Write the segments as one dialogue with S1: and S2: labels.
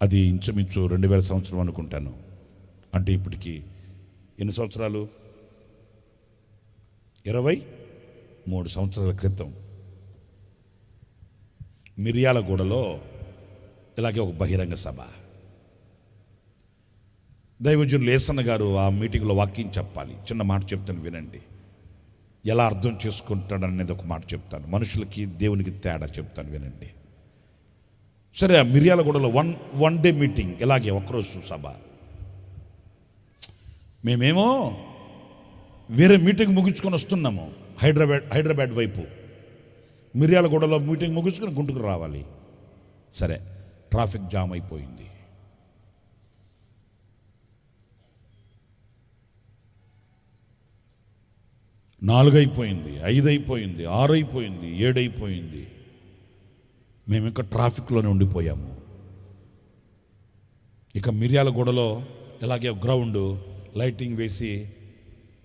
S1: అది ఇంచుమించు 2000 సంవత్సరం అనుకుంటాను. అంటే ఇప్పటికి ఎన్ని సంవత్సరాలు? 23 సంవత్సరాల క్రితం మిర్యాలగూడలో ఇలాగే ఒక బహిరంగ సభ. దైవజనులు యేసన్న గారు ఆ మీటింగ్లో వాక్యం చెప్పాలి. చిన్న మాట చెప్తాను, వినండి. ఎలా అర్థం చేసుకుంటాడనేది ఒక మాట చెప్తాను. మనుషులకి దేవునికి తేడా చెప్తాను, వినండి. సరే, ఆ మిర్యాలగూడలో వన్ డే మీటింగ్, ఇలాగే ఒకరోజు సభ. మేమేమో వేరే మీటింగ్ ముగించుకొని వస్తున్నాము హైదరాబాద్ వైపు. మిర్యాలగూడలో మీటింగ్ ముగించుకొని గుంటూరు రావాలి. సరే, ట్రాఫిక్ జామ్ అయిపోయింది. నాలుగు అయిపోయింది, 5 అయిపోయింది, 6 అయిపోయింది, 7 అయిపోయింది. మేము ఇంకా ట్రాఫిక్లోనే ఉండిపోయాము. ఇక మిర్యాలగూడలో ఇలాగే గ్రౌండ్ లైటింగ్ వేసి,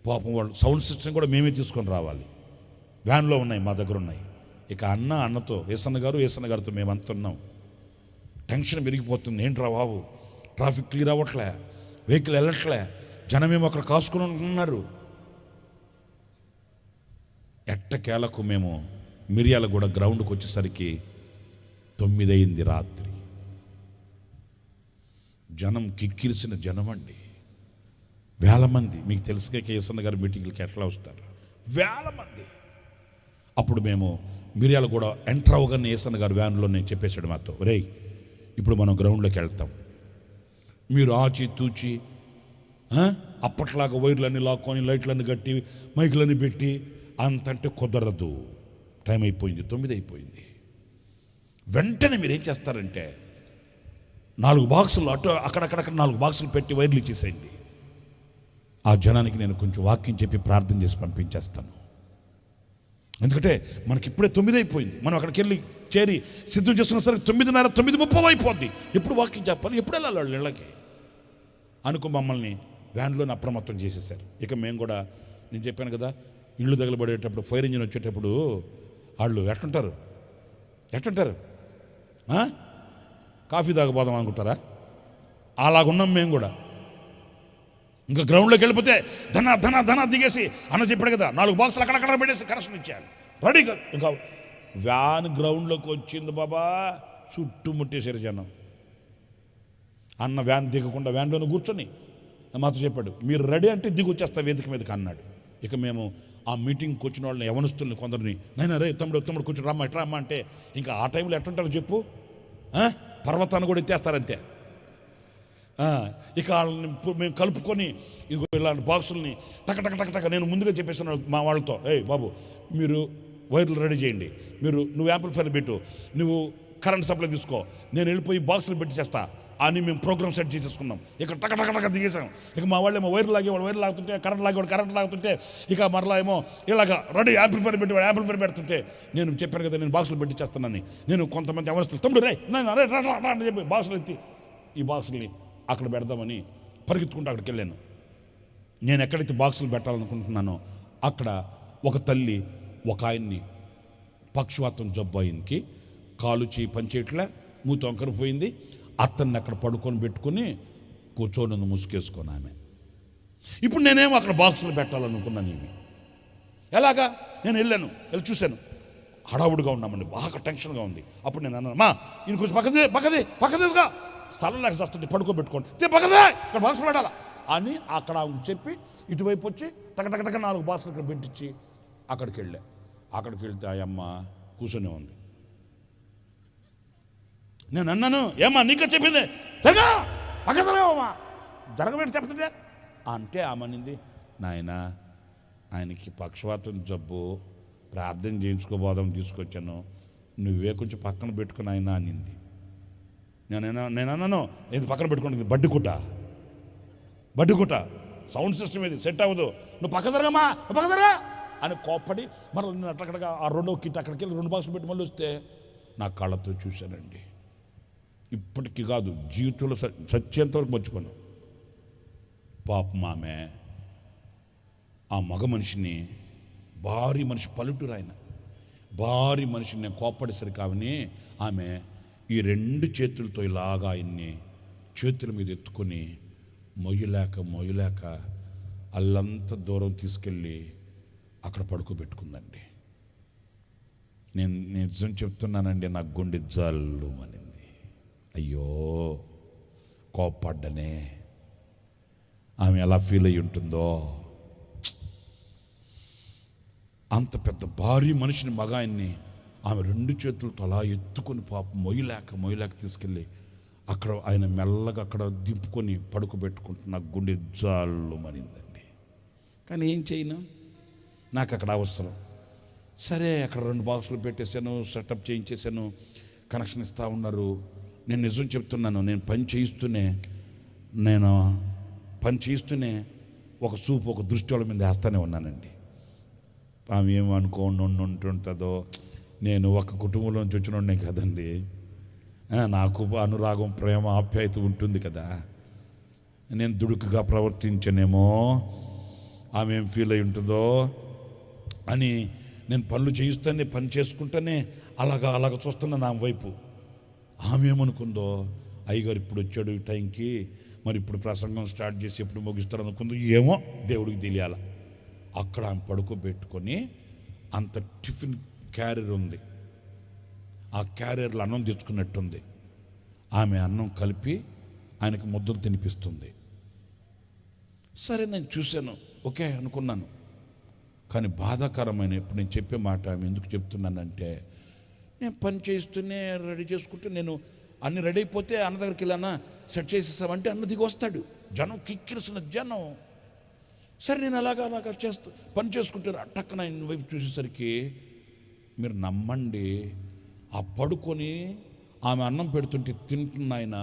S1: పాపం వాళ్ళు సౌండ్ సిస్టమ్ కూడా మేమే తీసుకొని రావాలి. వ్యాన్లో ఉన్నాయి, మా దగ్గర ఉన్నాయి. ఇక అన్నతో యేసన్న గారితో మేము అంతున్నాం. టెన్షన్ పెరిగిపోతుంది. ఏంట్రా బాబు, ట్రాఫిక్ క్లియర్ అవ్వట్లే, వెహికల్ వెళ్ళట్లే, జనమేమో అక్కడ కాసుకుని ఉంటున్నారు. ఎట్టకేలకు మేము మిర్యాలగూడ గ్రౌండ్కి వచ్చేసరికి 9 అయింది రాత్రి. జనం కిక్కిరిసిన జనం అండి, వేల మంది. మీకు తెలుసుగా యేసన్న గారి మీటింగ్లకి ఎట్లా వస్తారు, వేల మంది. అప్పుడు మేము మిర్యాలగూడ ఎంటర్ అవగానే యేసన్న గారు వ్యాన్లో నేను చెప్పేశాడు మాతో, రేయ్ ఇప్పుడు మనం గ్రౌండ్లోకి వెళ్తాం, మీరు ఆచి తూచి అప్పట్లాగా వైర్లన్నీ లాక్కొని లైట్లన్నీ కట్టి మైకులన్నీ పెట్టి అంతంటే కుదరదు. టైం అయిపోయింది, 9 అయిపోయింది. వెంటనే మీరు ఏం చేస్తారంటే 4 బాక్సులు అటు అక్కడక్కడక్కడ 4 బాక్సులు పెట్టి వైర్లు ఇచ్చేసేయండి. ఆ జనానికి నేను కొంచెం వాక్యం చెప్పి ప్రార్థన చేసి పంపించేస్తాను. ఎందుకంటే మనకి ఇప్పుడే 9 అయిపోయింది. మనం అక్కడికి వెళ్ళి చేరి సిద్ధం చేస్తున్న సరే 9:30, 9:30 అయిపోద్ది. ఎప్పుడు వాక్యం చెప్పాలి, ఎప్పుడు వెళ్ళాలి వాళ్ళు ఇళ్ళకి అనుకో మమ్మల్ని వ్యాన్లోనే అప్రమత్తం చేసేసారు. ఇక మేము కూడా, నేను చెప్పాను కదా, ఇళ్ళు తగలబడేటప్పుడు ఫైర్ ఇంజిన్ వచ్చేటప్పుడు వాళ్ళు ఎట్లుంటారు కాఫీ తాగబోదాం అనుకుంటారా? అలాగున్నాం మేము కూడా. ఇంకా గ్రౌండ్లోకి వెళ్ళిపోతే ధన దిగేసి అన్న చెప్పాడు కదా, 4 బాక్సులు అక్కడక్కడ పెట్టేసి కనెక్షన్ ఇచ్చాను రెడీగా. ఇంకా వ్యాన్ గ్రౌండ్లోకి వచ్చింది బాబా, చుట్టుముట్టేశారు జనం. అన్న వ్యాన్ దిగకుండా వ్యాన్లోనే కూర్చొని మాతో చెప్పాడు, మీరు రెడీ అంటే దిగి వచ్చేస్తా వేదిక మీదకి అన్నాడు. ఇక మేము ఆ మీటింగ్కి వచ్చిన వాళ్ళని యవనస్తుల్ని కొందరిని, నైనా రే తమ్ముడు కూర్చొని రమ్మా ఎట్లా రమ్మా అంటే, ఇంకా ఆ టైంలో ఎట్లుంటారో చెప్పు, పర్వతాన్ని కూడా ఎత్తేస్తారంతే. ఇక వాళ్ళని మేము కలుపుకొని ఇదిగో ఇలాంటి బాక్సుల్ని టక నేను ముందుగా చెప్పేస్తున్నాను మా వాళ్ళతో, ఏయ్ బాబు మీరు వైర్లు రెడీ చేయండి, నువ్వు యాంప్లిఫైర్ పెట్టు, నువ్వు కరెంట్ సప్లై తీసుకో, నేను వెళ్ళిపోయి బాక్సులు పెట్టి చేస్తా అని మేము ప్రోగ్రామ్ సెట్ చేసేసుకున్నాం. ఇక టక దిగేసాం. ఇక మా వాళ్ళు ఏమో వైర్లు లాగుతుంటే, కరెంట్ లాగుతుంటే, ఇక మరలా ఏమో ఇలాగా రెడీ యాంప్లిఫైర్ పెడుతుంటే, నేను చెప్పాను కదా నేను బాక్సులు పెట్టి చేస్తానని. నేను కొంతమంది అవస్థలు తమ్ముడు రే అని చెప్పి బాక్సులు ఎత్తి ఈ బాక్సుల్ని అక్కడ పెడదామని పరిగెత్తుకుంటూ అక్కడికి వెళ్ళాను. నేను ఎక్కడైతే బాక్సులు పెట్టాలనుకుంటున్నానో అక్కడ ఒక తల్లి ఒక ఆయన్ని పక్షవాతం జబ్బు ఆయనకి కాలు చేయి పనిచేయట్లే, మూత వంకర పోయింది. అతన్ని అక్కడ పడుకొని పెట్టుకుని కూర్చొని ముసుకేసుకొని ఆమె. ఇప్పుడు నేనేమో అక్కడ బాక్సులు పెట్టాలనుకున్నాను. ఇవి ఎలాగా నేను వెళ్ళి చూశాను. హడావుడిగా ఉన్నామండి, బాగా టెన్షన్గా ఉంది. అప్పుడు నేను అన్నాను, మా ఈయన కొంచెం పక్కదేగా స్థలం లేక చేస్తుంటే పడుకోబెట్టుకోండి, పక్కదే ఇక్కడ బాక్సులు పెట్టాలా అని అక్కడ చెప్పి ఇటువైపు వచ్చి టక 4 బాక్సులు ఇక్కడ పెట్టించి అక్కడికి వెళ్తే ఆ అమ్మ కూర్చొని ఉంది. నేను అన్నాను, ఏమ్మా నీకే చెప్పింది తెగా పక్క జరగమ్మా, జరగబెట్టి చెప్తుంటే అంటే ఆమెనింది, నాయన ఆయనకి పక్షవాతం జబ్బు, ప్రార్థన చేయించుకోబోదాం తీసుకొచ్చాను, నువ్వే కొంచెం పక్కన పెట్టుకుని ఆయన అనింది. నేను అన్నాను, ఇది పక్కన పెట్టుకుంటుంది బడ్డికుట్ట సౌండ్ సిస్టమ్ ఇది సెట్ అవ్వదు, నువ్వు పక్క జరగా అని కోప్పడి మరలా నేను అక్కడగా ఆ 2వ కిట్ అక్కడికి వెళ్ళి 2 బాక్సులు పెట్టి మళ్ళీ వస్తే నా కళ్ళతో చూశానండి. ఇప్పటికీ కాదు, జీవితంలో సత్యంత వరకు మర్చిపోను. పాపం ఆమె ఆ మగ మనిషిని, భారీ మనిషి, పల్లెటూరు ఆయన, భారీ మనిషిని నేను కోప్పడేసరికి ఆమె ఈ రెండు చేతులతో ఇలాగా ఆయన్ని చేతుల మీద ఎత్తుకొని మొయ్యలేక అల్లంత దూరం తీసుకెళ్ళి అక్కడ పడుకోబెట్టుకుందండి. నేను నిజం చెప్తున్నానండి, నాకు గుండె జల్లు అనింది. అయ్యో కోప్పడ్డనే, ఆమె ఎలా ఫీల్ అయ్యి ఉంటుందో. అంత పెద్ద భారీ మనిషిని, మగాయన్ని ఆమె రెండు చేతులతో అలా ఎత్తుకొని పాపం మొయ్యలేక తీసుకెళ్ళి అక్కడ ఆయన మెల్లగా అక్కడ దింపుకొని పడుకోబెట్టుకుంటున్న గుండె జాళ్ళు మనిందండి. కానీ ఏం చేయను, నాకు అక్కడ అవసరం. సరే అక్కడ 2 బాక్సులు పెట్టేశాను, సెటప్ చేయించేశాను, కనెక్షన్ ఇస్తూ ఉన్నారు. నేను నిజం చెప్తున్నాను, నేను పని చేయిస్తూనే ఒక సూపు ఒక దృష్టి వాళ్ళ మీద వేస్తూనే ఉన్నానండి. ఆమె ఏమనుకోండి ఉంటుంటుందో, నేను ఒక కుటుంబంలో నుంచి వచ్చినోడినే కదండి, నాకు అనురాగం ప్రేమ ఆప్యాయత ఉంటుంది కదా. నేను దుడుకుగా ప్రవర్తించనేమో, ఆమె ఏం ఫీల్ అయి ఉంటుందో అని నేను పనులు చేయిస్తానే, పని చేసుకుంటానే అలాగ చూస్తున్నాను ఆమె వైపు. ఆమె ఏమనుకుందో, అయ్యగారు ఇప్పుడు వచ్చాడు ఈ టైంకి, మరి ఇప్పుడు ప్రసంగం స్టార్ట్ చేసి ఎప్పుడు ముగిస్తాడు అనుకుందో, ఏమో దేవుడికి తెలియాల. అక్కడ ఆమె పడుకోబెట్టుకొని అంత టిఫిన్ క్యారియర్ ఉంది, ఆ క్యారియర్లో అన్నం తెచ్చుకున్నట్టుంది. ఆమె అన్నం కలిపి ఆయనకు ముద్దలు తినిపిస్తుంది. సరే నేను చూశాను, ఓకే అనుకున్నాను. కానీ బాధాకరమైన, ఇప్పుడు నేను చెప్పే మాట ఆమె ఎందుకు చెప్తున్నానంటే, నేను పని చేస్తూనే రెడీ చేసుకుంటూ, నేను అన్ని రెడీ అయిపోతే అన్న దగ్గరికి వెళ్ళానా, సెట్ చేసేసామంటే అన్న దిగి వస్తాడు. జనం కిక్కిరిసిన జనం. సరే నేను అలాగా పని చేసుకుంటే టక్కన ఆయన వైపు చూసేసరికి మీరు నమ్మండి, ఆ పడుకొని ఆమె అన్నం పెడుతుంటే తింటున్న ఆయన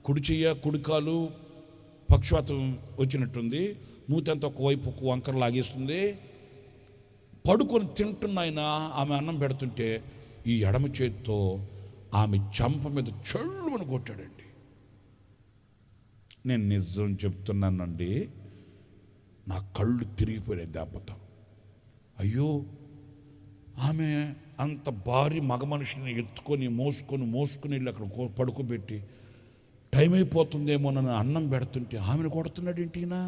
S1: కుడి చెయ్య కుడికాలు పక్షవాతం వచ్చినట్టుంది, మూతంతా ఒకవైపు ఒక వంకర లాగేస్తుంది. పడుకొని తింటున్న ఆయన ఆమె అన్నం పెడుతుంటే ఈ ఎడమ చేతితో ఆమె చంప మీద చెళ్ళుమని కొట్టాడండి. నేను నిజం చెప్తున్నానండి, నా కళ్ళు తిరిగిపోయాయి దెబ్బతో. అయ్యో, ఆమె అంత భారీ మగ మనిషిని ఎత్తుకొని మోసుకొని వెళ్ళి అక్కడ పడుకోబెట్టి టైం అయిపోతుందేమో నన్ను అన్నం పెడుతుంటే ఆమెను కొడుతున్నాడు ఏంటినా.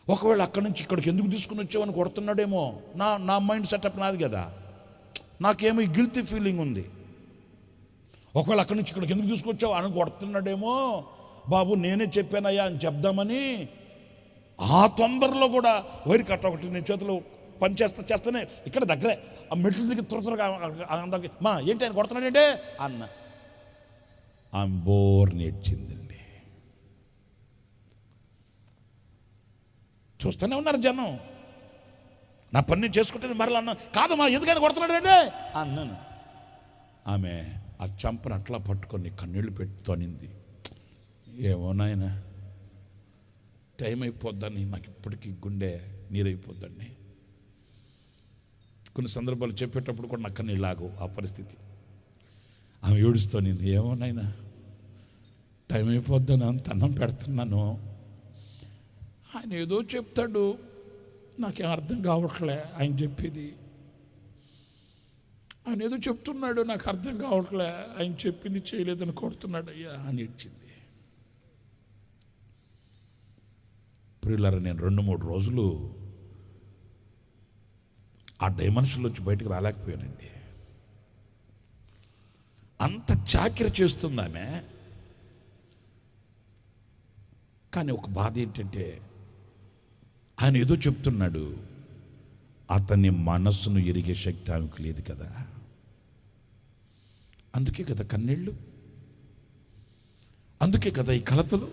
S1: ఒకవేళ అక్కడి నుంచి ఇక్కడికి ఎందుకు తీసుకుని వచ్చావని కొడుతున్నాడేమో. నా మైండ్ సెటప్ నాది కదా, నాకేమో ఈ గిల్టీ ఫీలింగ్ ఉంది. ఒకవేళ అక్కడి నుంచి ఇక్కడికి ఎందుకు తీసుకొచ్చావు అని కొడుతున్నాడేమో, బాబు నేనే చెప్పానయ్యా అని చెప్దామని ఆ తొందరలో కూడా వైర్ కట్ట ఒకటి నేను చేతిలో పని చేస్తానే ఇక్కడ దగ్గరే ఆ మెట్ల దగ్గర త్వరగా అందరికి, మా ఏంటి ఆయన కొడుతున్నాడంటే అన్న. ఆమె బోర్ నేర్చిందండి. చూస్తూనే ఉన్నారు జనం. నా పని నేను చేసుకుంటే మరలా అన్నా, కాదమ్మా ఎందుకని కొడుతున్నాడంటే అన్నాను. ఆమె ఆ చంపను అట్లా పట్టుకొని కన్నీళ్ళు పెట్టుతోనింది. ఏమో నాయన, టైం అయిపోద్దని నాకు ఇప్పటికీ గుండె నీరైపోద్దండి. కొన్ని సందర్భాలు చెప్పేటప్పుడు కూడా నాకు కన్నీళ్ళాగు ఆ పరిస్థితి. ఆమె ఏడుస్తోనింది. ఏమో నాయన, టైం అయిపోద్దని అంత అన్నం పెడుతున్నాను, ఆయన ఏదో చెప్తాడు, నాకేం అర్థం కావట్లే ఆయన చెప్పేది. ఆయన ఏదో చెప్తున్నాడు, నాకు అర్థం కావట్లే, ఆయన చెప్పింది చేయలేదని కొడుతున్నాడు అయ్యా అని ఇచ్చింది. ప్రియులారా, నేను 2-3 రోజులు ఆ డైమెన్షన్లోంచి బయటకు రాలేకపోయానండి. అంత చాకిరి చేస్తుంది ఆమె. కానీ ఒక బాధ ఏంటంటే, ఆయన ఏదో చెప్తున్నాడు, అతని మనస్సును ఎరిగే శక్తి ఆమెకు లేదు కదా. అందుకే కదా కన్నీళ్ళు, అందుకే కదా ఈ కలతలు.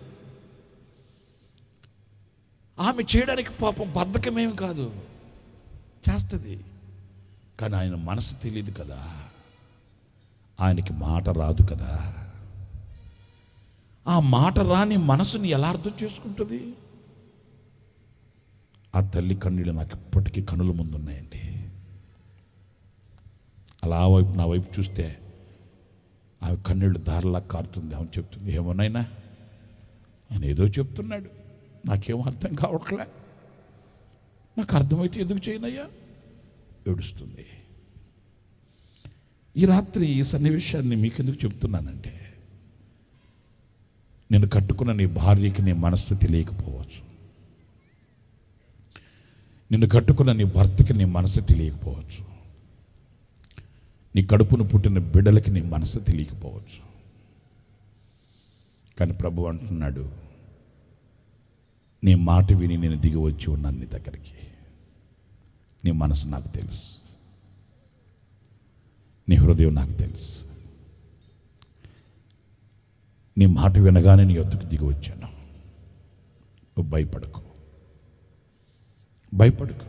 S1: ఆమె చేయడానికి పాపం బద్ధకమేమి కాదు, చేస్తుంది. కానీ ఆయన మనసు తెలియదు కదా, ఆయనకి మాట రాదు కదా. ఆ మాట రాని మనసుని ఎలా అర్థం చేసుకుంటుంది? ఆ తల్లి కన్నీళ్ళు నాకు ఇప్పటికీ కనుల ముందున్నాయండి. అలా నా వైపు చూస్తే ఆమె కన్నీళ్ళు దారిలా కారుతుంది. ఆమె చెప్తుంది, ఏమోనైనా ఆయన ఏదో చెప్తున్నాడు, నాకేమో అర్థం కావట్లే, నాకు అర్థమైతే ఎందుకు చేయనయ్యా. ఏడుస్తుంది. ఈ రాత్రి ఈ సన్నివేశాన్ని మీకెందుకు చెప్తున్నానంటే, నేను కట్టుకున్న నీ భార్యకి నీ మనసు తెలియకపోవచ్చు, నిన్ను కట్టుకున్న నీ భర్తకి నీ మనసు తెలియకపోవచ్చు, నీ కడుపును పుట్టిన బిడ్డలకి నీ మనసు తెలియకపోవచ్చు. కానీ ప్రభు అంటున్నాడు, నీ మాట విని నేను దిగి వచ్చి ఉన్నాను నీ దగ్గరికి. నీ మనసు నాకు తెలుసు, నీ హృదయం నాకు తెలుసు. నీ మాట వినగానే నీ యొద్దకు దిగి వచ్చాను. నువ్వు భయపడకు, భయపడకు.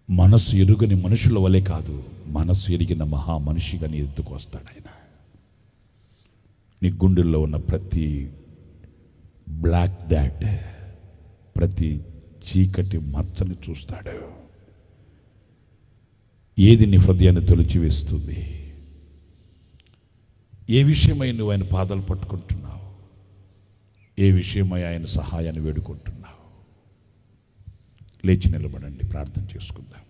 S1: మనసు ఎరుగని మనుషుల వలె కాదు, మనసు ఎరిగిన మహా మనిషిగా నీ ఎత్తుకు వస్తాడు ఆయన. నీ గుండెల్లో ఉన్న ప్రతి బ్లాక్ డాట్, ప్రతి చీకటి మచ్చని చూస్తాడు. ఏది నీ హృదయాన్ని తొలిచివేస్తుంది, ఏ విషయమై నువ్వు ఆయన పాదాలు పట్టుకుంటున్నావు, ఏ విషయమై ఆయన సహాయాన్ని వేడుకుంటున్నావు. లేచి నిలబడండి, ప్రార్థన చేసుకుందాం.